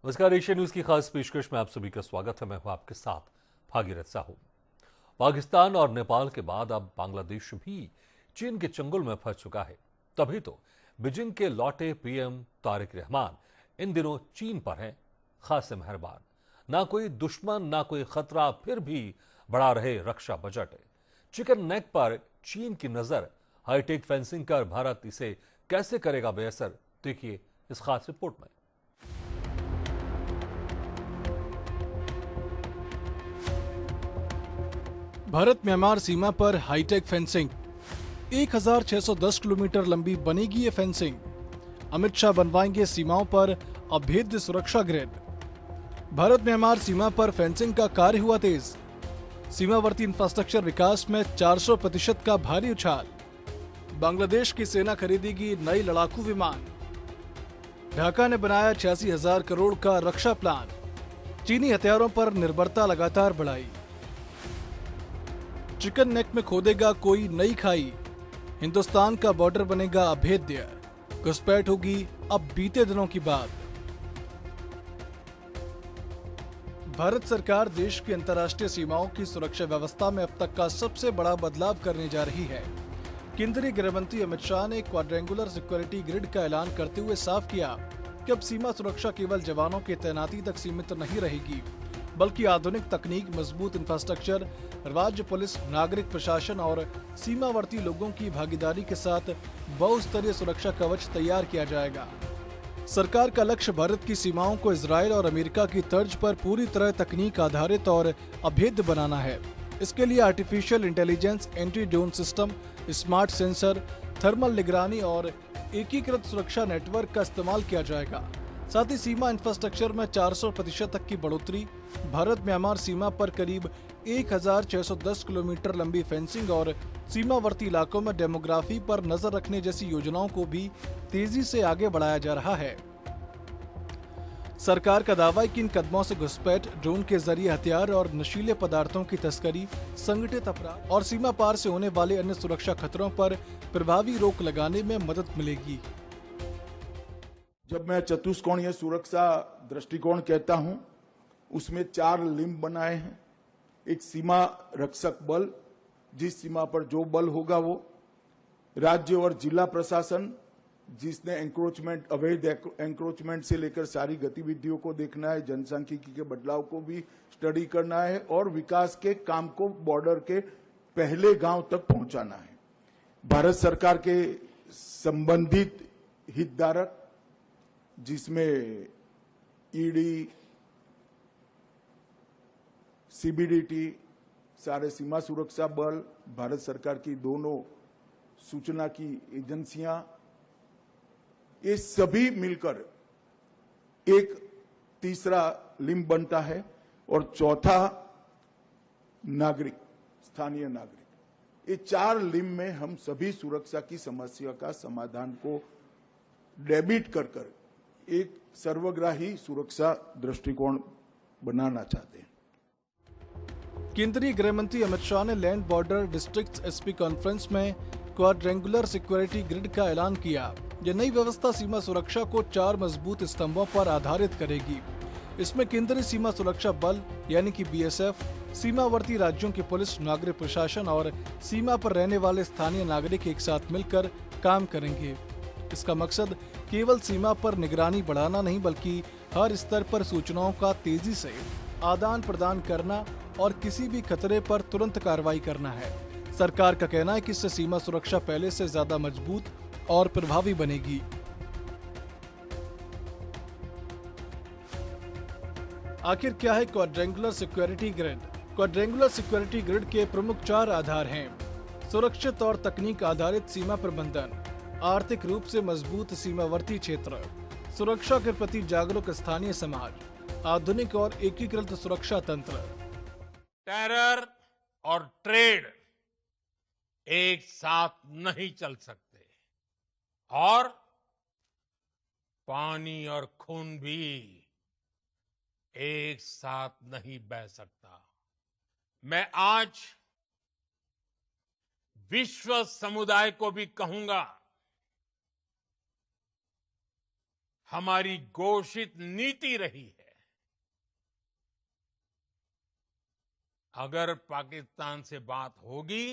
नमस्कार। Asia news की खास पेशकश में आप सभी का स्वागत है। मैं हूं आपके साथ भागीरथ साहू। पाकिस्तान और नेपाल के बाद अब बांग्लादेश भी चीन के चंगुल में फंस चुका है। तभी तो बीजिंग के लौटे पीएम तारिक रहमान इन दिनों चीन पर हैं खासे मेहरबान। ना कोई दुश्मन ना कोई खतरा, फिर भी बढ़ा रहे रक्षा बजट। चिकन नेक पर चीन की नजर, हाईटेक फेंसिंग कर भारत इसे कैसे करेगा बेअसर, देखिए इस खास रिपोर्ट में। भारत म्यांमार सीमा पर हाईटेक फेंसिंग। 1610 किलोमीटर लंबी बनेगी ये फेंसिंग। अमित शाह बनवाएंगे सीमाओं पर अभेद्य सुरक्षा ग्रिड। भारत म्यांमार सीमा पर फेंसिंग का कार्य हुआ तेज। सीमावर्ती इंफ्रास्ट्रक्चर विकास में 400% का भारी उछाल। बांग्लादेश की सेना खरीदेगी नई लड़ाकू विमान। ढाका ने बनाया 86,000 करोड़ का रक्षा प्लान। चीनी हथियारों पर निर्भरता लगातार बढ़ाई। चिकन नेक में खोदेगा कोई नई खाई। हिंदुस्तान का बॉर्डर बनेगा अभेद्य। घुसपैठ होगी अब बीते दिनों की बात। भारत सरकार देश की अंतर्राष्ट्रीय सीमाओं की सुरक्षा व्यवस्था में अब तक का सबसे बड़ा बदलाव करने जा रही है। केंद्रीय गृह मंत्री अमित शाह ने क्वाड्रेंगुलर सिक्योरिटी ग्रिड का ऐलान करते हुए साफ किया कि अब सीमा सुरक्षा केवल जवानों की तैनाती तक सीमित नहीं रहेगी, बल्कि आधुनिक तकनीक, मजबूत इंफ्रास्ट्रक्चर, राज्य पुलिस, नागरिक प्रशासन और सीमावर्ती लोगों की भागीदारी के साथ बहुस्तरीय सुरक्षा कवच तैयार किया जाएगा। सरकार का लक्ष्य भारत की सीमाओं को इजरायल और अमेरिका की तर्ज पर पूरी तरह तकनीक आधारित और अभेद्य बनाना है। इसके लिए artificial intelligence, anti drone system, smart sensor, thermal निगरानी और एकीकृत सुरक्षा नेटवर्क का इस्तेमाल किया जाएगा। साथ ही सीमा इंफ्रास्ट्रक्चर में 400% तक की बढ़ोतरी। भारत म्यांमार सीमा पर करीब 1610 किलोमीटर लंबी फेंसिंग और सीमावर्ती इलाकों में डेमोग्राफी पर नजर रखने जैसी योजनाओं को भी तेजी से आगे बढ़ाया जा रहा है। सरकार का दावा है कि इन कदमों से घुसपैठ, ड्रोन के जरिए हथियार और नशीले पदार्थों की तस्करी, संगठित अपराध और सीमा पार से होने वाले अन्य सुरक्षा खतरों पर प्रभावी रोक लगाने में मदद मिलेगी। जब मैं चतुष्कोणीय सुरक्षा दृष्टिकोण कहता हूं, उसमें 4 लिंब बनाए हैं। एक सीमा रक्षक बल, जिस सीमा पर जो बल होगा वो, राज्य और जिला प्रशासन, जिसने एंक्रोचमेंट, अवैध एंक्रोचमेंट से लेकर सारी गतिविधियों को देखना है, जनसांख्यिकी के बदलाव को भी स्टडी करना है और विकास के काम को बॉर्डर के पहले गांव तक पहुंचाना है। भारत सरकार के संबंधित हितधारक, जिसमें ईडी, सीबीडीटी, सारे सीमा सुरक्षा बल, भारत सरकार की दोनों सूचना की एजेंसियां, ये सभी मिलकर एक तीसरा लिंब बनता है और चौथा नागरिक, स्थानीय नागरिक। ये 4 लिंब में हम सभी सुरक्षा की समस्या का समाधान को डेबिट कर एक सर्वग्राही सुरक्षा दृष्टिकोण बनाना चाहते हैं। केंद्रीय गृह मंत्री अमित शाह ने land border districts SP conference में क्वाड्रेंगुलर सिक्योरिटी ग्रिड का ऐलान किया। यह नई व्यवस्था सीमा सुरक्षा को 4 मजबूत स्तंभों पर आधारित करेगी। इसमें केंद्रीय सीमा सुरक्षा बल यानी कि बीएसएफ, सीमावर्ती राज्यों की पुलिस, नागरिक प्रशासन और सीमा पर रहने वाले स्थानीय नागरिक एक साथ मिलकर काम करेंगे। इसका मकसद केवल सीमा पर निगरानी बढ़ाना नहीं, बल्कि हर स्तर पर सूचनाओं का तेजी से आदान प्रदान करना और किसी भी खतरे पर तुरंत कार्रवाई करना है। सरकार का कहना है कि इससे सीमा सुरक्षा पहले से ज्यादा मजबूत और प्रभावी बनेगी। आखिर क्या है quadrangular security grid? Quadrangular security grid के प्रमुख 4 आधार हैं। सुरक्षित और तकनीक आधारित सीमा प्रबंधन, आर्थिक रूप से मजबूत सीमावर्ती क्षेत्र, सुरक्षा के प्रति जागरूक स्थानीय समाज, आधुनिक और एकीकृत सुरक्षा तंत्र। टेरर और ट्रेड एक साथ नहीं चल सकते और पानी और खून भी एक साथ नहीं बह सकता। मैं आज विश्व समुदाय को भी कहूंगा, हमारी घोषित नीति रही है। अगर पाकिस्तान से बात होगी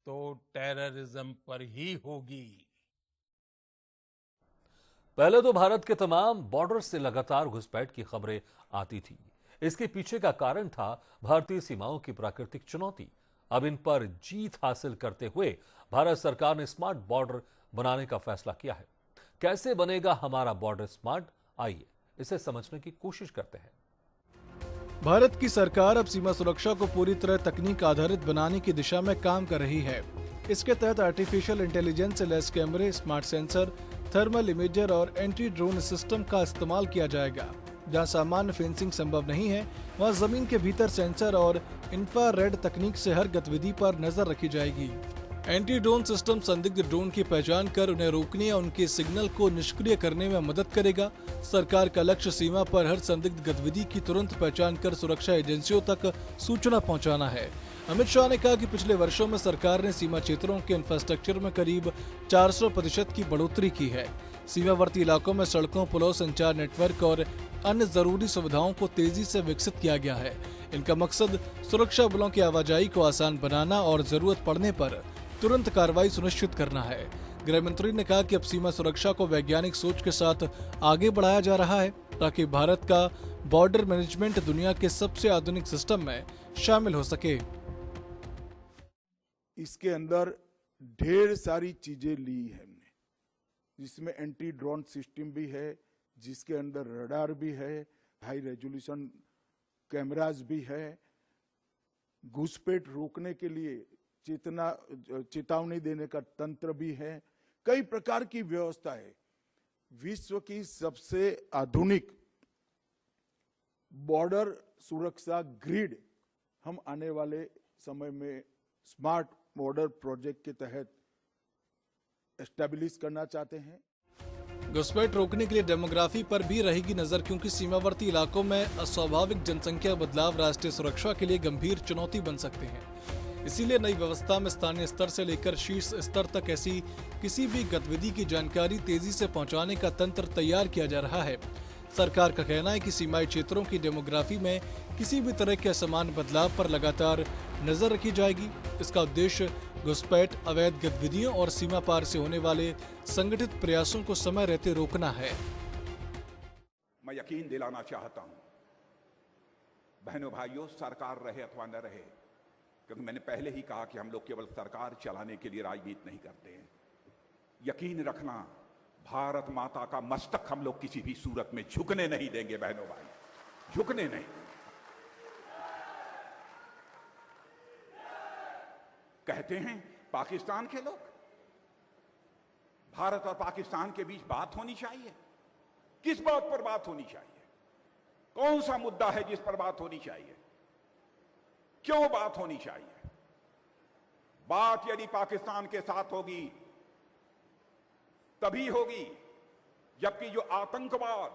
तो टेररिज्म पर ही होगी। पहले तो भारत के तमाम बॉर्डर से लगातार घुसपैठ की खबरें आती थी। इसके पीछे का कारण था भारतीय सीमाओं की प्राकृतिक चुनौती। अब इन पर जीत हासिल करते हुए भारत सरकार ने स्मार्ट बॉर्डर बनाने का फैसला किया है। कैसे बनेगा हमारा बॉर्डर स्मार्ट, आइए इसे समझने की कोशिश करते हैं। भारत की सरकार अब सीमा सुरक्षा को पूरी तरह तकनीक आधारित बनाने की दिशा में काम कर रही है। इसके तहत आर्टिफिशियल इंटेलिजेंस से लैस कैमरे, स्मार्ट सेंसर, थर्मल इमेजर और एंटी ड्रोन सिस्टम का इस्तेमाल किया जाएगा। जहां सामान्य फेंसिंग संभव नहीं है, वहां जमीन के भीतर सेंसर और इंफ्रारेड तकनीक से हर गतिविधि पर नजर रखी जाएगी। एंटी ड्रोन सिस्टम संदिग्ध ड्रोन की पहचान कर उन्हें रोकने या उनके सिग्नल को निष्क्रिय करने में मदद करेगा। सरकार का लक्ष्य सीमा पर हर संदिग्ध गतिविधि की तुरंत पहचान कर सुरक्षा एजेंसियों तक सूचना पहुंचाना है। अमित शाह ने कहा कि पिछले वर्षों में सरकार ने सीमा क्षेत्रों के इंफ्रास्ट्रक्चर में करीब 400% की बढ़ोतरी की है। सीमावर्ती इलाकों में सड़कों, पुलों, संचार नेटवर्क और अन्य जरूरी सुविधाओं को तेजी से विकसित किया गया है। इनका मकसद सुरक्षा बलों की आवाजाही को आसान बनाना और जरूरत पड़ने पर तुरंत कार्रवाई सुनिश्चित करना है। गृह मंत्री ने कहा कि अब सीमा सुरक्षा को वैज्ञानिक सोच के साथ आगे बढ़ाया जा रहा है ताकि भारत का बॉर्डर मैनेजमेंट दुनिया के सबसे आधुनिक सिस्टम में शामिल हो सके। इसके अंदर ढेर सारी चीजें ली है हमने, जिसमें एंटी ड्रोन सिस्टम भी है, जिसके अंदर रडार भी है, हाई रेजोल्यूशन कैमरास भी है, घुसपैठ रोकने के लिए चेतावनी देने का तंत्र भी है, कई प्रकार की व्यवस्था है। विश्व की सबसे आधुनिक बॉर्डर सुरक्षा ग्रिड हम आने वाले समय में स्मार्ट बॉर्डर प्रोजेक्ट के तहत एस्टेब्लिश करना चाहते हैं। घुसपैठ रोकने के लिए डेमोग्राफी पर भी रहेगी नजर, क्योंकि सीमावर्ती इलाकों में अस्वाभाविक जनसंख्या बदलाव राष्ट्रीय सुरक्षा के लिए गंभीर चुनौती बन सकते हैं। इसीलिए नई व्यवस्था में स्थानीय स्तर से लेकर शीर्ष स्तर तक ऐसी किसी भी गतिविधि की जानकारी तेजी से पहुंचाने का तंत्र तैयार किया जा रहा है। सरकार का कहना है कि सीमाई क्षेत्रों की डेमोग्राफी में किसी भी तरह के असमान बदलाव पर लगातार नजर रखी जाएगी। इसका उद्देश्य घुसपैठ, अवैध गतिविधियों और सीमा पार से होने वाले संगठित प्रयासों को समय रहते रोकना है। मैं यकीन दिलाना चाहता हूं, बहनों भाइयों, सरकार रहे अथवा न रहे, क्योंकि मैंने पहले ही कहा कि हम लोग केवल सरकार चलाने के लिए राजनीति नहीं करते हैं। यकीन रखना, भारत माता का मस्तक हम लोग किसी भी सूरत में झुकने नहीं देंगे बहनों भाई, झुकने नहीं। कहते हैं पाकिस्तान के लोग, भारत और पाकिस्तान के बीच बात होनी चाहिए। किस बात पर बात होनी चाहिए? कौन सा मुद्दा है जिस पर बात होनी चाहिए? क्यों बात होनी चाहिए? बात यदि पाकिस्तान के साथ होगी तभी होगी जबकि जो आतंकवाद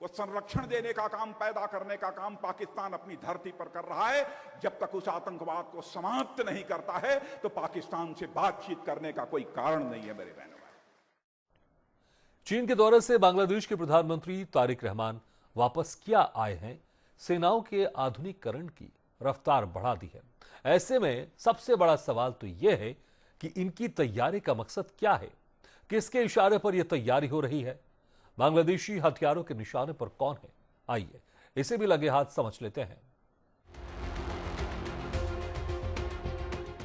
को संरक्षण देने का काम, पैदा करने का काम पाकिस्तान अपनी धरती पर कर रहा है, जब तक उस आतंकवाद को समाप्त नहीं करता है तो पाकिस्तान से बातचीत करने का कोई कारण नहीं है मेरे बहनों भाई। चीन के दौरे से बांग्लादेश के प्रधानमंत्री तारिक रहमान वापस क्या आए हैं, सेनाओं के आधुनिकीकरण की रफ्तार बढ़ा दी है। ऐसे में सबसे बड़ा सवाल तो यह है कि इनकी तैयारी का मकसद क्या है, किसके इशारे पर यह तैयारी हो रही है, बांग्लादेशी हथियारों के निशाने पर कौन है, आइए इसे भी लगे हाथ समझ लेते हैं।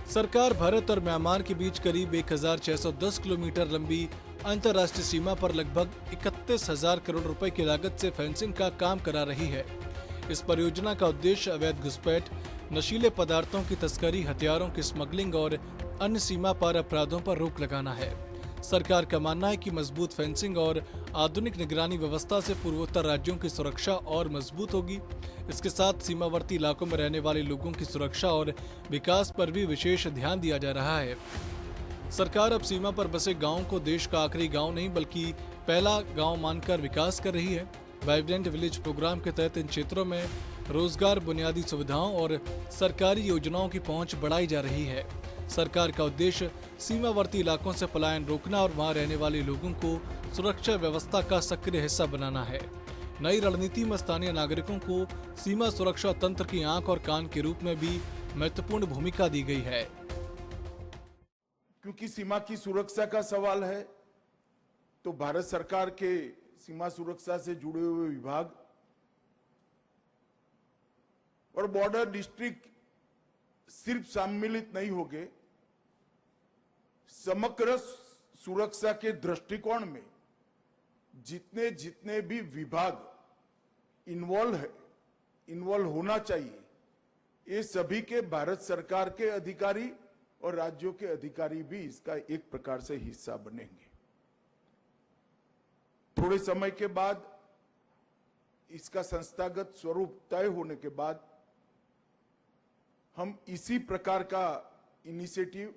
सरकार भारत और म्यांमार के बीच करीब 1610 किलोमीटर लंबी अंतर्राष्ट्रीय सीमा पर लगभग 31,000 करोड़ रुपए की लागत से फेंसिंग का काम करा रही है। इस परियोजना का उद्देश्य अवैध घुसपैठ, नशीले पदार्थों की तस्करी, हथियारों की स्मगलिंग और अन्य सीमा पार अपराधों पर रोक लगाना है। सरकार का मानना है कि मजबूत फेंसिंग और आधुनिक निगरानी व्यवस्था से पूर्वोत्तर राज्यों की सुरक्षा और मजबूत होगी। इसके साथ सीमावर्ती इलाकों में रहने वाले लोगों की सुरक्षा और विकास पर भी विशेष ध्यान दिया जा रहा है। सरकार अब सीमा पर बसे गांवों को देश का आखिरी गांव नहीं बल्कि पहला गांव मानकर विकास कर रही है। वाइब्रेंट विलेज प्रोग्राम के तहत इन क्षेत्रों में रोजगार, बुनियादी सुविधाओं और सरकारी योजनाओं की पहुंच बढ़ाई जा रही है। सरकार का उद्देश्य सीमावर्ती इलाकों से पलायन रोकना और वहां रहने वाले लोगों को सुरक्षा व्यवस्था का सक्रिय हिस्सा बनाना है। नई रणनीति में स्थानीय नागरिकों को सीमा सुरक्षा तंत्र की आंख और कान के रूप में भी महत्वपूर्ण भूमिका दी गई है। क्योंकि सीमा की सुरक्षा का सवाल है, तो भारत सरकार के सीमा सुरक्षा से जुड़े हुए विभाग और बॉर्डर डिस्ट्रिक्ट सिर्फ सम्मिलित नहीं होंगे, समग्र सुरक्षा के दृष्टिकोण में जितने जितने भी विभाग इन्वॉल्व होना चाहिए, ये सभी के भारत सरकार के अधिकारी और राज्यों के अधिकारी भी इसका एक प्रकार से हिस्सा बनेंगे। थोड़े समय के बाद इसका संस्थागत स्वरूप तय होने के बाद हम इसी प्रकार का इनिशिएटिव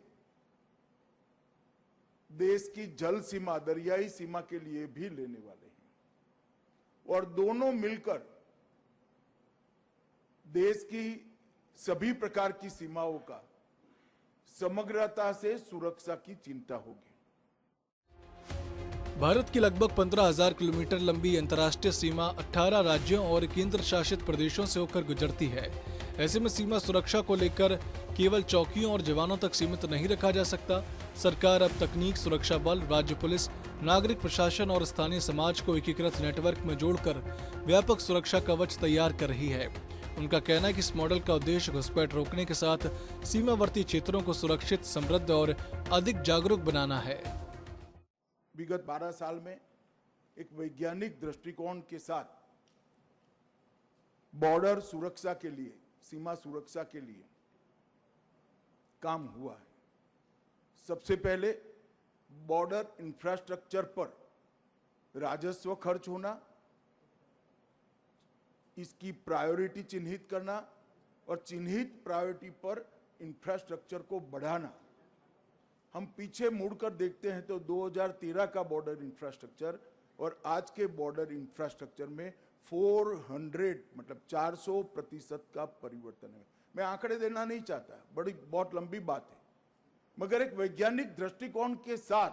देश की जल सीमा, दरियाई सीमा के लिए भी लेने वाले हैं और दोनों मिलकर देश की सभी प्रकार की सीमाओं का समग्रता से सुरक्षा की चिंता होगी। भारत की लगभग 15,000 किलोमीटर लंबी अंतर्राष्ट्रीय सीमा 18 राज्यों और केंद्र शासित प्रदेशों से होकर गुजरती है। ऐसे में सीमा सुरक्षा को लेकर केवल चौकियों और जवानों तक सीमित नहीं रखा जा सकता। सरकार अब तकनीक, सुरक्षा बल, राज्य पुलिस, नागरिक प्रशासन और स्थानीय समाज को एकीकृत नेटवर्क में जोड़कर व्यापक सुरक्षा कवच तैयार कर रही है। उनका कहना है कि इस मॉडल का उद्देश्य घुसपैठ रोकने के साथ सीमावर्ती क्षेत्रों को सुरक्षित, समृद्ध और अधिक जागरूक बनाना है। विगत 12 साल में एक वैज्ञानिक दृष्टिकोण के साथ बॉर्डर सुरक्षा के लिए, सीमा सुरक्षा के लिए काम हुआ है। सबसे पहले बॉर्डर इंफ्रास्ट्रक्चर पर राजस्व खर्च होना, इसकी प्रायोरिटी चिन्हित करना और चिन्हित प्रायोरिटी पर इंफ्रास्ट्रक्चर को बढ़ाना। हम पीछे मुड़कर देखते हैं तो 2013 का बॉर्डर इंफ्रास्ट्रक्चर और आज के बॉर्डर इंफ्रास्ट्रक्चर में 400% का परिवर्तन है। मैं आंकड़े देना नहीं चाहता, बहुत लंबी बात है, मगर एक वैज्ञानिक दृष्टिकोण के साथ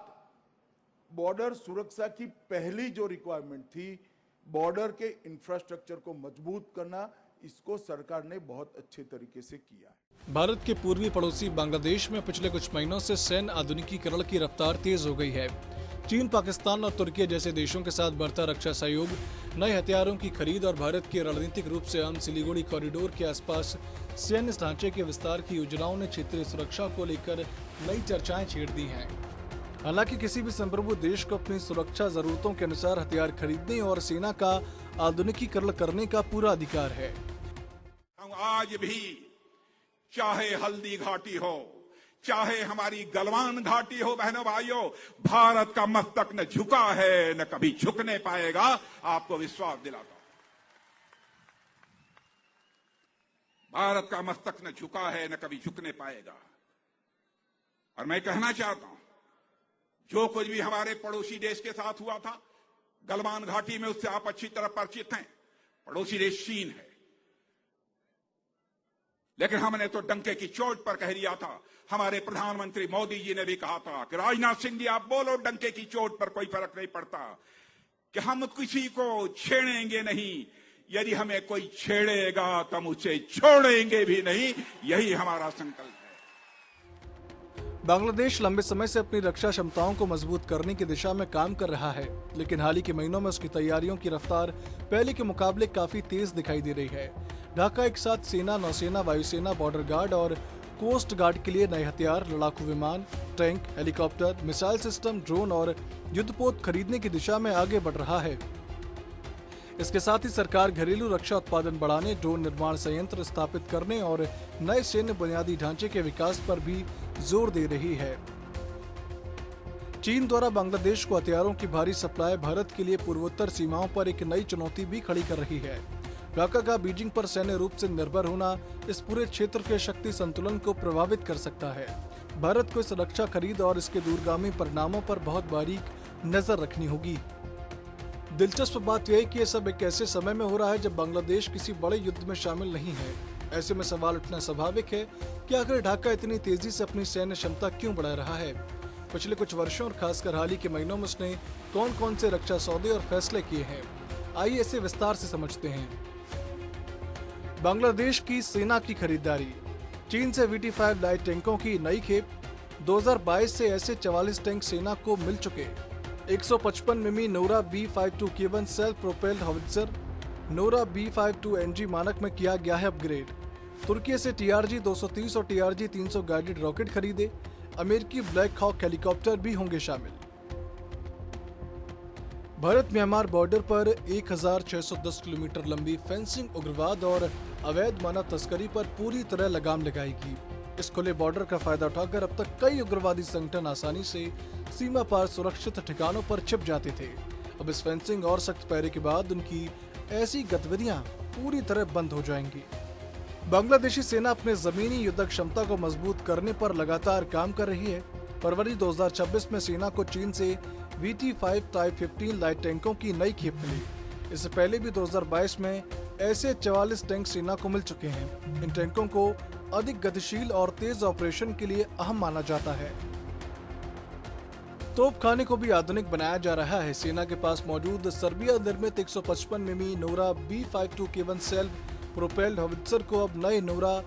बॉर्डर सुरक्षा की पहली जो रिक्वायरमेंट थी, बॉर्डर के इंफ्रास्ट्रक्चर को मजबूत करना, इसको सरकार ने बहुत अच्छे तरीके से किया है। भारत के पूर्वी पड़ोसी बांग्लादेश में पिछले कुछ महीनों से सैन्य आधुनिकीकरण की रफ्तार तेज हो गई है। चीन, पाकिस्तान और तुर्की जैसे देशों के साथ बढ़ता रक्षा सहयोग, नए हथियारों की खरीद और भारत के रणनीतिक रूप से अहम सिलीगुड़ी कॉरिडोर के आसपास सैन्य ढांचे के विस्तार की योजनाओं ने क्षेत्रीय सुरक्षा को लेकर नई चर्चाएं छेड़ दी हैं। हालांकि किसी भी संप्रभु देश को अपनी सुरक्षा जरूरतों के अनुसार हथियार खरीदने और सेना का आधुनिकीकरण करने का पूरा अधिकार है। हम आज भी चाहे हल्दी घाटी हो, चाहे हमारी गलवान घाटी हो, बहनों भाइयों, भारत का मस्तक न झुका है न कभी झुकने पाएगा। आपको विश्वास दिलाता हूं, भारत का मस्तक न झुका है न कभी झुकने पाएगा। और मैं कहना चाहता हूं, जो कुछ भी हमारे पड़ोसी देश के साथ हुआ था गलवान घाटी में, उससे आप अच्छी तरह परिचित हैं। पड़ोसी देश चीन है, लेकिन हमने तो डंके की चोट पर कह दिया था। हमारे प्रधानमंत्री मोदी जी ने भी कहा था कि राजनाथ सिंह जी आप बोलो, डंके की चोट पर कोई फर्क नहीं पड़ता, कि हम किसी को छेड़ेंगे नहीं, यदि हमें कोई छेड़ेगा तो हम उसे छोड़ेंगे भी नहीं। यही हमारा संकल्प है। बांग्लादेश लंबे समय से अपनी रक्षा क्षमताओं को मजबूत करने की दिशा में काम कर रहा है, लेकिन हाल ही के महीनों में उसकी तैयारियों की रफ्तार पहले के मुकाबले काफी तेज दिखाई दे रही है। ढाका एक साथ सेना, नौसेना, वायुसेना, बॉर्डर गार्ड और कोस्ट गार्ड के लिए नए हथियार, लड़ाकू विमान, tank, helicopter, missile system, drone और युद्धपोत खरीदने की दिशा में आगे बढ़ रहा है। इसके साथ ही सरकार घरेलू रक्षा उत्पादन बढ़ाने, ड्रोन निर्माण संयंत्र स्थापित करने और नए सैन्य बुनियादी ढांचे के विकास पर भी जोर दे रही है। चीन द्वारा बांग्लादेश को हथियारों की भारी सप्लाई भारत के लिए पूर्वोत्तर सीमाओं पर एक नई चुनौती भी खड़ी कर रही है। ढाका का बीजिंग पर सैन्य रूप से निर्भर होना इस पूरे क्षेत्र के शक्ति संतुलन को प्रभावित कर सकता है। भारत को इस रक्षा खरीद और इसके दूरगामी परिणामों पर बहुत बारीक नजर रखनी होगी। दिलचस्प बात यह है कि यह सब एक ऐसे समय में हो रहा है जब बांग्लादेश किसी बड़े युद्ध में शामिल नहीं है। ऐसे में सवाल उठना स्वाभाविक है कि आखिर ढाका इतनी तेजी से अपनी सैन्य क्षमता क्यों बढ़ा रहा है। पिछले कुछ वर्षों और खासकर हाल ही के महीनों में उसने कौन कौन से रक्षा सौदे और फैसले किए हैं, आइए इसे विस्तार से समझते हैं। बांग्लादेश की सेना की खरीदारी। चीन से VT-5 लाइट टैंकों की नई खेप। 2022 से ऐसे 44 टैंक सेना को मिल चुके। 155 मिमी Nora B-52 K1 self propelled howitzer. Nora B-52NG मानक में किया गया है अपग्रेड। तुर्की से TRG 230 और TRG 300 गाइडेड रॉकेट खरीदे। अमेरिकी ब्लैक हॉक हेलीकॉप्टर भी होंगे शामिल। भारत म्यांमार बॉर्डर पर 1610 किलोमीटर लंबी फेंसिंग उग्रवाद और अवैध मानव तस्करी पर पूरी तरह लगाम लगाएगी। इस खुले बॉर्डर का फायदा उठाकर अब तक कई उग्रवादी संगठन आसानी से सीमा पार सुरक्षित ठिकानों पर छिप जाते थे। अब इस फेंसिंग और सख्त पैरे के बाद उनकी ऐसी गतिविधियां पूरी तरह बंद हो जाएंगी। बांग्लादेशी सेना अपने जमीनी युद्ध क्षमता को मजबूत करने पर लगातार काम कर रही है। फरवरी 2026 में सेना को चीन से VT-5 टाइप 15 लाइट टैंकों की नई खेप मिली। इससे पहले भी 2022 में ऐसे 44 टैंक सेना को मिल चुके हैं। इन टैंकों को अधिक गतिशील और तेज ऑपरेशन के लिए अहम माना जाता है। तोपखाने को भी आधुनिक बनाया जा रहा है। सेना के पास मौजूद सर्बिया निर्मित 155 मिमी Nora B-52 K1 self propelled howitzer को अब नए नोरा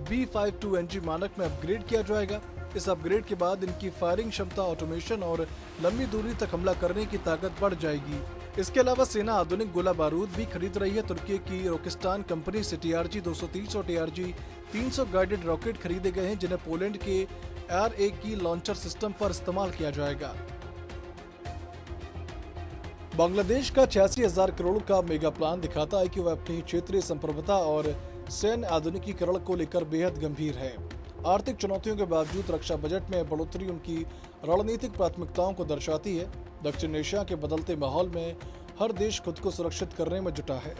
B-52NG मानक में अपग्रेड किया जाएगा। इस अपग्रेड के बाद इनकी फायरिंग क्षमता, ऑटोमेशन और लंबी दूरी तक हमला करने की ताकत बढ़ जाएगी। इसके अलावा सेना आधुनिक गोला बारूद भी खरीद रही है। तुर्की की रोकिस्तान कंपनी से TRG 230 और TRG 300 गाइडेड रॉकेट खरीदे गए हैं, जिन्हें पोलैंड के RAK लॉन्चर सिस्टम पर इस्तेमाल किया जाएगा। बांग्लादेश का 86,000 करोड़ का मेगा प्लान दिखाता है कि वह अपनी क्षेत्रीय संप्रभुता और सैन्य आधुनिकीकरण को लेकर बेहद गंभीर है। आर्थिक चुनौतियों के बावजूद रक्षा बजट में बढ़ोतरी उनकी रणनीतिक प्राथमिकताओं को दर्शाती है। दक्षिण एशिया के बदलते माहौल में हर देश खुद को सुरक्षित करने में जुटा है।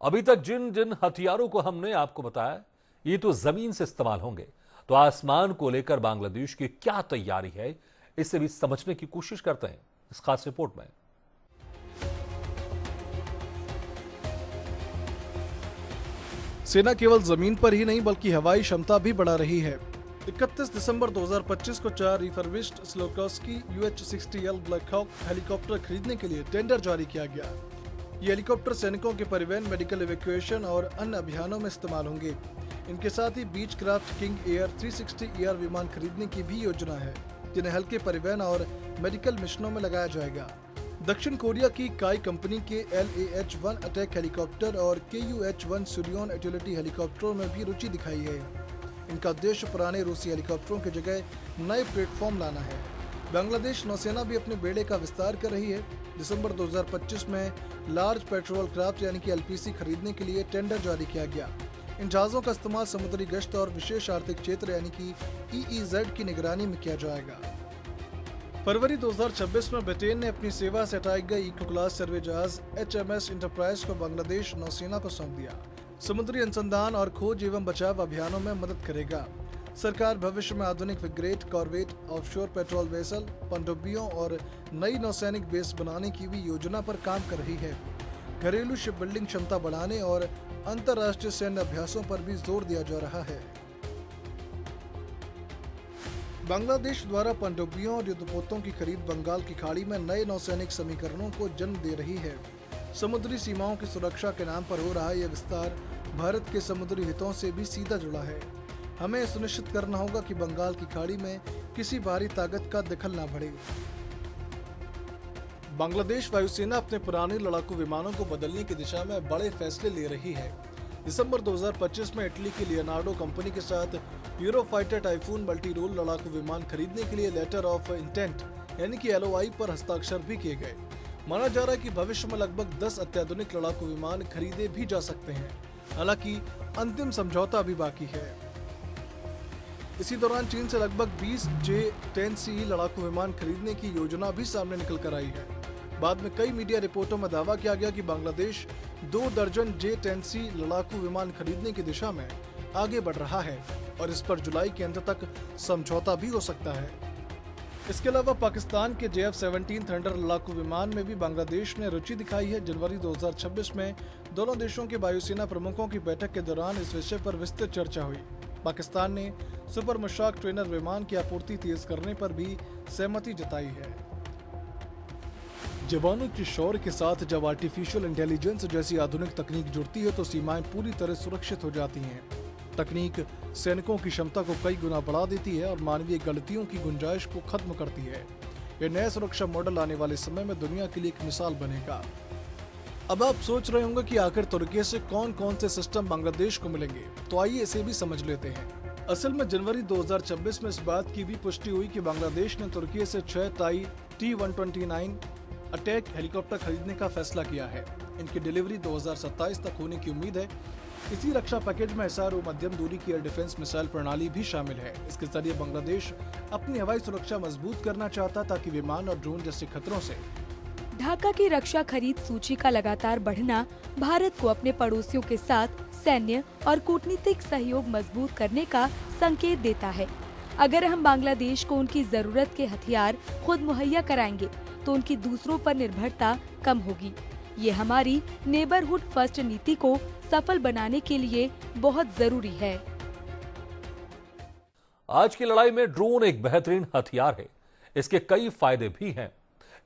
अभी तक जिन जिन हथियारों को हमने आपको बताया, ये तो जमीन से इस्तेमाल होंगे, तो आसमान को लेकर बांग्लादेश की क्या तैयारी है, इसे भी समझने की कोशिश करते हैं इस खास रिपोर्ट में। सेना केवल जमीन पर ही नहीं बल्कि हवाई क्षमता भी बढ़ा रही है। 31 दिसंबर 2025 को 4 refurbished Sikorsky UH-60L black hawk helicopter खरीदने के लिए टेंडर जारी किया गया। ये हेलीकॉप्टर सैनिकों के परिवहन, मेडिकल इवैक्यूएशन और अन्य अभियानों में इस्तेमाल होंगे। इनके साथ ही बीच क्राफ्ट किंग एयर 360ER विमान खरीदने की भी योजना है, जिन्हें हल्के परिवहन और मेडिकल मिशनों में लगाया जाएगा। दक्षिण कोरिया की काई कंपनी के LAH-1 अटैक हेलीकॉप्टर और KU-H-1 सूर्योन यूटिलिटी हेलीकॉप्टरों में भी रुचि दिखाई है। इनका उद्देश्य पुराने रूसी हेलीकॉप्टरों की जगह नए प्लेटफॉर्म लाना है। बांग्लादेश नौसेना भी अपने बेड़े का विस्तार कर रही है। दिसंबर 2025 में लार्ज पेट्रोल क्राफ्ट यानी कि LPC खरीदने के लिए टेंडर जारी किया गया। इन जहाजों का इस्तेमाल समुद्री गश्त और विशेष आर्थिक क्षेत्र यानी कि EEZ की निगरानी में किया जाएगा। फरवरी 2026 में ब्रिटेन ने अपनी सेवा से हटाए गए इको क्लास सर्वे जहाज HMS इंटरप्राइज को बांग्लादेश नौसेना को सौंप दिया। समुद्री अनुसंधान और खोज एवं बचाव अभियानों में मदद करेगा। सरकार भविष्य में आधुनिक frigate, corvette, offshore patrol vessel, पनडुब्बियों और नई नौसैनिक बेस बनाने की भी योजना पर काम कर रही है। घरेलू शिप बिल्डिंग क्षमता बढ़ाने और अंतर्राष्ट्रीय सैन्य अभ्यासों पर भी जोर दिया जा रहा है। बांग्लादेश द्वारा पनडुब्बियों और युद्धपोतों की खरीद बंगाल की खाड़ी में नए नौसैनिक समीकरणों को जन्म दे रही है। समुद्री सीमाओं की सुरक्षा के नाम पर हो रहा यह विस्तार भारत के समुद्री हितों से भी सीधा जुड़ा है। हमें सुनिश्चित करना होगा कि बंगाल की खाड़ी में किसी बाहरी ताकत का दखल न बढ़े। बांग्लादेश वायुसेना अपने पुराने लड़ाकू विमानों को बदलने की दिशा में बड़े फैसले ले रही है। दिसंबर 2025 में इटली की लियोनार्डो कंपनी के साथ यूरोफाइटर टाइफून मल्टी रोल लड़ाकू विमान खरीदने के लिए लेटर ऑफ इंटेंट यानी कि LOI पर हस्ताक्षर भी किए गए। माना जा रहा है कि भविष्य में लगभग 10 अत्याधुनिक लड़ाकू विमान खरीदे भी जा सकते हैं। हालांकि अंतिम समझौता अभी बाकी है। इसी दौरान चीन से लगभग 20 J-10C लड़ाकू विमान खरीदने की योजना भी सामने निकल कर आई है। बाद में कई मीडिया रिपोर्टों में दावा किया गया कि बांग्लादेश 2 दर्जन J-10C लड़ाकू विमान खरीदने की दिशा में आगे बढ़ रहा है और इस पर जुलाई के अंत तक समझौता भी हो सकता है। इसके अलावा पाकिस्तान के JF-17 थंडर लड़ाकू विमान में भी बांग्लादेश ने रुचि दिखाई है। जनवरी 2026 में दोनों देशों के वायुसेना प्रमुखों की बैठक के दौरान इस विषय पर विस्तृत चर्चा हुई। पाकिस्तान ने सुपर मुशाक ट्रेनर विमान की आपूर्ति तेज करने पर भी सहमति जताई है। जवानों के शौर्य के साथ जब आर्टिफिशियल इंटेलिजेंस जैसी आधुनिक तकनीक जुड़ती है तो सीमाएं पूरी तरह सुरक्षित हो जाती हैं। तकनीक सैनिकों की क्षमता को कई गुना बढ़ा देती है और मानवीय गलतियों की गुंजाइश को खत्म करती है। यह नया सुरक्षा मॉडल आने वाले समय में दुनिया के लिए एक मिसाल बनेगा। अब आप सोच रहे होंगे कि आखिर तुर्की से कौन कौन से सिस्टम बांग्लादेश को मिलेंगे, तो आइए इसे भी समझ लेते हैं। असल में जनवरी 2026 में इस बात की भी पुष्टि हुई कि बांग्लादेश ने तुर्की से 6 टाई T-129 अटैक हेलीकॉप्टर खरीदने का फैसला किया है। इनकी डिलीवरी 2027 तक होने की उम्मीद है। इसी रक्षा पैकेज में SRO मध्यम दूरी की एयर डिफेंस मिसाइल प्रणाली भी शामिल है। इसके जरिए बांग्लादेश अपनी हवाई सुरक्षा मजबूत करना चाहता ताकि विमान और ड्रोन जैसे खतरों से। ढाका की रक्षा खरीद सूची का लगातार बढ़ना भारत को अपने पड़ोसियों के साथ सैन्य और कूटनीतिक सहयोग मजबूत करने का संकेत देता है। अगर हम बांग्लादेश को उनकी जरूरत के हथियार खुद मुहैया कराएंगे तो उनकी दूसरों पर निर्भरता कम होगी। ये हमारी नेबरहुड फर्स्ट नीति को सफल बनाने के लिए बहुत जरूरी है। आज की लड़ाई में ड्रोन एक बेहतरीन हथियार है। इसके कई फायदे भी हैं।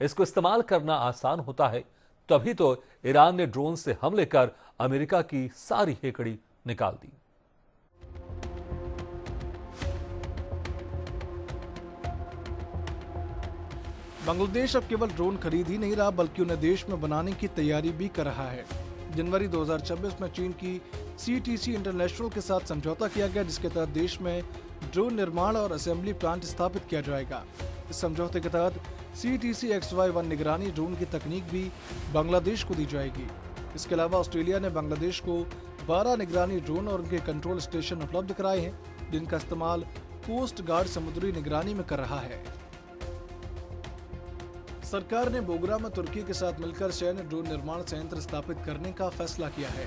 इसको इस्तेमाल करना आसान होता है। तभी तो ईरान ने ड्रोन से हमले कर अमेरिका की सारी हेकड़ी निकाल दी। बांग्लादेश अब केवल ड्रोन खरीद ही नहीं रहा बल्कि उन्हें देश में बनाने की तैयारी भी कर रहा है। जनवरी 2026 में चीन की CTC इंटरनेशनल के साथ समझौता किया गया, जिसके तहत देश में ड्रोन निर्माण और असेंबली प्लांट स्थापित किया जाएगा। इस समझौते के तहत CTC XY-1 निगरानी ड्रोन की तकनीक भी बांग्लादेश को दी जाएगी। इसके अलावा ऑस्ट्रेलिया ने बांग्लादेश को 12 निगरानी ड्रोन और उनके कंट्रोल स्टेशन उपलब्ध कराए हैं, जिनका इस्तेमाल कोस्ट गार्ड समुद्री निगरानी में कर रहा है। सरकार ने बोगरा में तुर्की के साथ मिलकर सैन्य ड्रोन निर्माण संयंत्र स्थापित करने का फैसला किया है।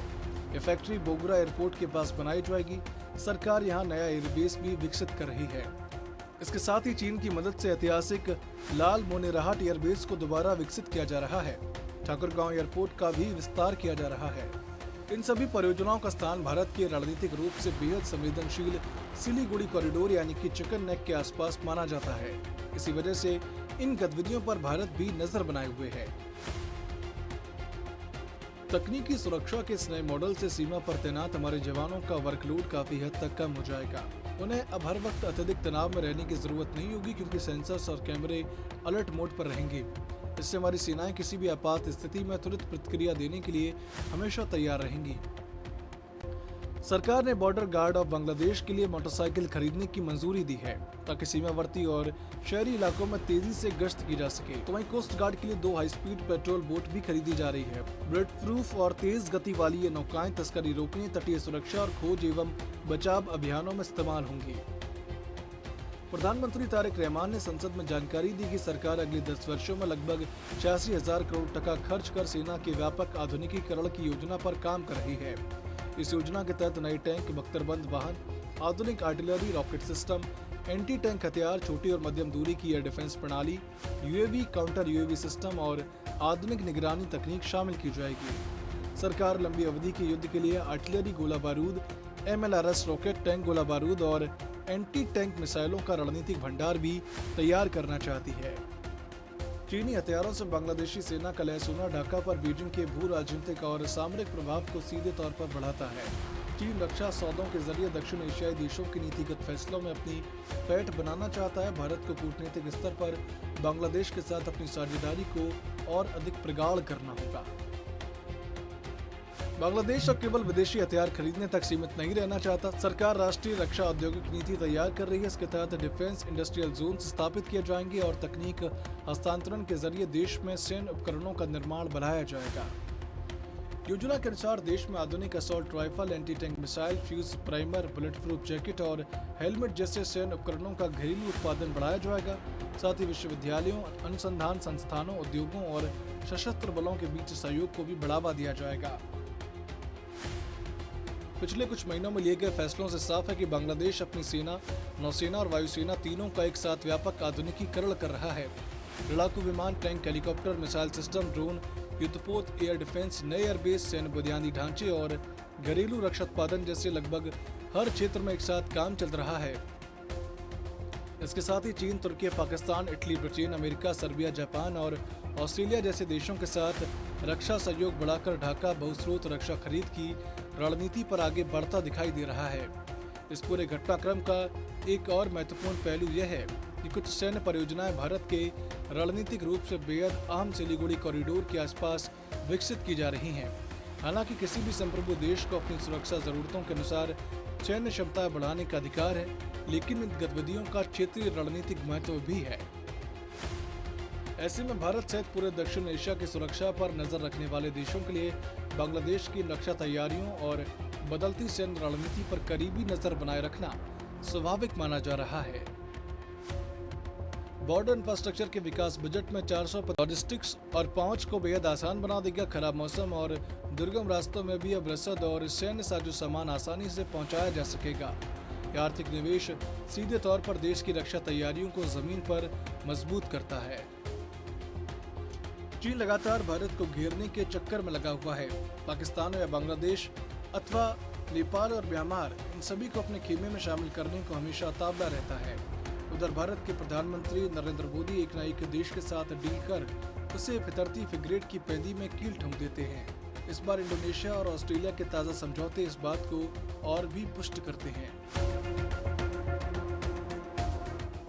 ये फैक्ट्री बोगरा एयरपोर्ट के पास बनाई जाएगी। सरकार यहां नया एयरबेस भी विकसित कर रही है। इसके साथ ही चीन की मदद से ऐतिहासिक लाल मोनेराहट एयरबेस को दोबारा विकसित किया जा रहा है। ठाकुरगांव एयरपोर्ट का भी विस्तार किया जा रहा है। इन सभी परियोजनाओं का स्थान भारत के रणनीतिक रूप से बेहद संवेदनशील सिलीगुड़ी कॉरिडोर यानी कि चिकन नेक के आसपास माना जाता है। इसी वजह से इन गतिविधियों पर भारत भी नजर बनाए हुए है। तकनीकी सुरक्षा के इस नए मॉडल से सीमा पर तैनात हमारे जवानों का वर्कलोड काफी हद तक कम हो जाएगा। उन्हें अब हर वक्त अत्यधिक तनाव में रहने की जरूरत नहीं होगी, क्योंकि सेंसर्स और कैमरे अलर्ट मोड पर रहेंगे। इससे हमारी सेनाएं किसी भी आपात स्थिति में तुरंत प्रतिक्रिया देने के लिए हमेशा तैयार रहेंगी। सरकार ने बॉर्डर गार्ड ऑफ बांग्लादेश के लिए मोटरसाइकिल खरीदने की मंजूरी दी है, ताकि सीमावर्ती और शहरी इलाकों में तेजी से गश्त की जा सके। तो वहीं कोस्ट गार्ड के लिए 2 हाई स्पीड पेट्रोल बोट भी खरीदी जा रही है। बुलेट प्रूफ और तेज गति वाली ये नौकाएं तस्करी रोकने, तटीय सुरक्षा और खोज एवं बचाव अभियानों में इस्तेमाल होंगी। प्रधानमंत्री तारिक रहमान ने संसद में जानकारी दी कि सरकार अगले 10 वर्षों में लगभग 86,000 करोड़ टका खर्च कर सेना के व्यापक आधुनिकीकरण की योजना पर काम कर रही है। इस योजना के तहत नए टैंक, बख्तरबंद वाहन, आधुनिक artillery, rocket system, anti tank हथियार, छोटी और मध्यम दूरी की एयर डिफेंस प्रणाली, UAV, काउंटर UAV सिस्टम और आधुनिक निगरानी तकनीक शामिल की जाएगी। सरकार लंबी अवधि के युद्ध के लिए आर्टिलरी गोला बारूद, MLRS रॉकेट टैंक गोला बारूद और एंटी टैंक मिसाइलों का रणनीतिक भंडार भी तैयार करना चाहती है। चीनी हथियारों से बांग्लादेशी सेना का लहस होना ढाका पर बीजिंग के भू राजनीतिक और सामरिक प्रभाव को सीधे तौर पर बढ़ाता है। चीन रक्षा सौदों के जरिए दक्षिण एशियाई देशों के नीतिगत फैसलों में अपनी पैठ बनाना चाहता है। भारत को कूटनीतिक स्तर पर बांग्लादेश के साथ अपनी साझेदारी को और अधिक प्रगाढ़ करना होगा। बांग्लादेश अब केवल विदेशी हथियार खरीदने तक सीमित नहीं रहना चाहता। सरकार राष्ट्रीय रक्षा औद्योगिक नीति तैयार कर रही है। इसके तहत डिफेंस इंडस्ट्रियल जोन स्थापित किए जाएंगे और तकनीक हस्तांतरण के जरिए देश में सैन्य उपकरणों का निर्माण बढ़ाया जाएगा। योजना के अनुसार देश में आधुनिक assault rifle, anti tank missile, fuse primer, bullet proof jacket और हेलमेट जैसे सैन्य उपकरणों का घरेलू उत्पादन बढ़ाया जाएगा। साथ ही विश्वविद्यालयों, अनुसंधान संस्थानों, उद्योगों और सशस्त्र बलों के बीच सहयोग को भी बढ़ावा दिया जाएगा। पिछले कुछ महीनों में लिए गए फैसलों से साफ है कि बांग्लादेश अपनी सेना, नौसेना और वायुसेना तीनों का एक साथ व्यापक आधुनिकीकरण कर रहा है। लड़ाकू विमान, tank, helicopter, missile system, drone, युद्धपोत, एयर डिफेंस, नए एयरबेस, सैन्य बुनियादी ढांचे और घरेलू रक्षा उत्पादन जैसे लगभग हर क्षेत्र में एक साथ काम चल रहा है। इसके साथ ही चीन, तुर्की, Pakistan, Italy, Britain, America, Serbia, Japan और ऑस्ट्रेलिया जैसे देशों के साथ रक्षा सहयोग बढ़ाकर ढाका बहुस्रोत रक्षा खरीद की रणनीति पर आगे बढ़ता दिखाई दे रहा है। इस पूरे घटनाक्रम का एक और महत्वपूर्ण पहलू यह है कि कुछ सैन्य परियोजनाएं भारत के रणनीतिक रूप से बेहद अहम सिलीगुड़ी कॉरिडोर के आसपास विकसित की जा रही हैं। हालांकि किसी भी संप्रभु देश को अपनी सुरक्षा जरूरतों के अनुसार सैन्य क्षमता बढ़ाने का अधिकार है, लेकिन इन गतिविधियों का क्षेत्रीय रणनीतिक महत्व भी है। ऐसे में भारत सहित पूरे दक्षिण एशिया की सुरक्षा पर नजर रखने वाले देशों के लिए बांग्लादेश की रक्षा तैयारियों और बदलती सैन्य रणनीति पर करीबी नजर बनाए रखना स्वाभाविक माना जा रहा है। बॉर्डर इंफ्रास्ट्रक्चर के विकास बजट में 400 लॉजिस्टिक्स और पहुंच को बेहद आसान बना देगा। खराब मौसम और दुर्गम रास्तों में भी अब रसद और सैन्य साजो सामान आसानी से पहुंचाया जा सकेगा। यह आर्थिक निवेश सीधे तौर पर देश की रक्षा तैयारियों को जमीन पर मजबूत करता है। चीन लगातार भारत को घेरने के चक्कर में लगा हुआ है। पाकिस्तान या बांग्लादेश अथवा नेपाल और म्यांमार, इन सभी को अपने खेमे में शामिल करने को हमेशा ताबड़ा रहता है। उधर भारत के प्रधानमंत्री नरेंद्र मोदी एक न एक देश के साथ डील कर उसे फितरती फ्रिगेट की पैदी में कील ठोंक देते हैं। इस बार इंडोनेशिया और ऑस्ट्रेलिया के ताज़ा समझौते इस बात को और भी पुष्ट करते हैं।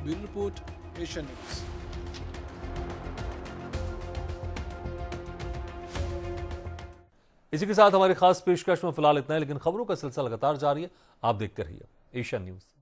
Bureau report, Asian news. इसी के साथ हमारी खास पेशकश में फिलहाल इतना है, लेकिन खबरों का सिलसिला लगातार जारी है। आप देखते रहिए एशियन न्यूज़।